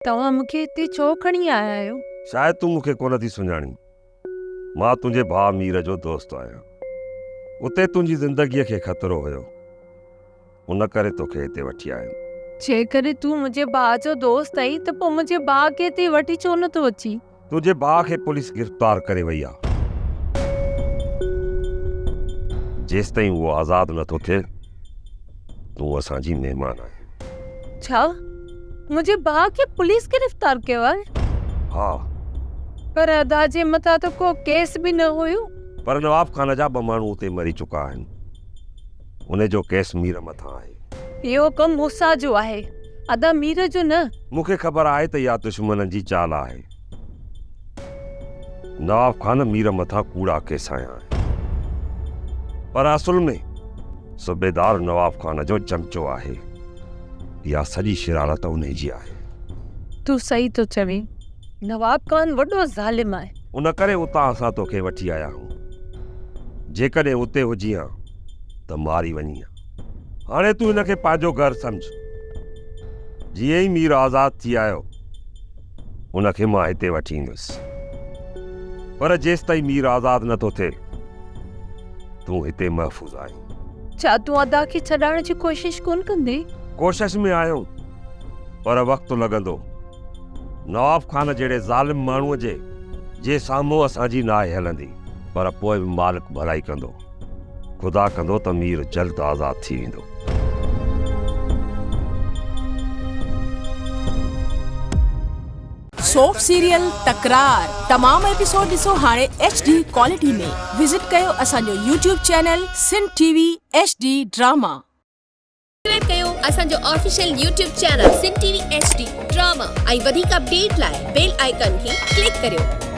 तव्हां मूंखे हिते छो खणी आया आहियो? शायद तूं मूंखे कोन थी सुञाणी। मां तुंहिंजे भाउ मीर जो दोस्त आहियां। उते तुंहिंजी ज़िंदगीअ खे ख़तरो हुयो, उन करे तोखे हिते वठी आयुमि। जेकॾहिं तूं मुंहिंजे भाउ जो दोस्त आहीं त पोइ मुंहिंजे भाउ खे हिते वठी छो नथो अची? तुंहिंजे भाउ खे पुलिस गिरफ़्तार करे वई आहे। जेसि ताईं उहो आज़ादु नथो थिए, तूं असांजी महिमान आहीं। छा मुंहिंजे भाउ खे पुलिस गिरफ़्तार कयो आहे? हा, पर अदा जे मथां त को केस बि न हुयो। पर नवाब खान जा 2 माण्हू उते मरी चुका आहिनि। उन जो केस मीर मथां आहे। इहो कमु मूंसां जो आहे, अदा मीर जो न। मूंखे ख़बर आहे त इहा दुश्मननि जी चाल आहे। नवाब खान मीर मथां कूड़ा केस आया आहिनि, पर असुल में सूबेदार नवाब खान जो चमचो आहे। इहा सॼी शरारत उन जी आहे। तूं सही थो चवीं, नवाब खान वॾो ज़ालिम आहे। उन करे उतां असां तोखे वठी आया आहियूं। जेकॾहिं उते हुजी हा त मारी वञी हा। हाणे तूं हिनखे पंहिंजो घर सम्झ। जीअं ई मीर आज़ाद थी आयो, उनखे मां हिते वठी ईंदुसि। पर जेसि ताईं मीर आज़ाद नथो थिए, तूं हिते महफ़ूज़ आहीं। छा तूं अदा खे छॾाइण जी कोशिश कोन कंदे? कोशिश में आहियूं, पर वक़्तु लॻंदो। नवाब खान जहिड़े ज़ालिम माण्हूअ जे साम्हूं असांजी नाहे हलंदी, पर पोइ बि मालिक भलाई कंदो। ख़ुदा कंदो त मीर जल्द आज़ाद थी वेंदो। सॉफ्ट सीरियल तकरार तमाम एपिसोड ॾिसो हाणे HD क्वालिटी में। विजिट कयो असांजो YouTube channel Sindh TV HD drama. Subscribe कयो असांजो official YouTube channel Sindh TV HD drama ऐं वधीक अपडेट लाइ बेल आइकन खे क्लिक करियो।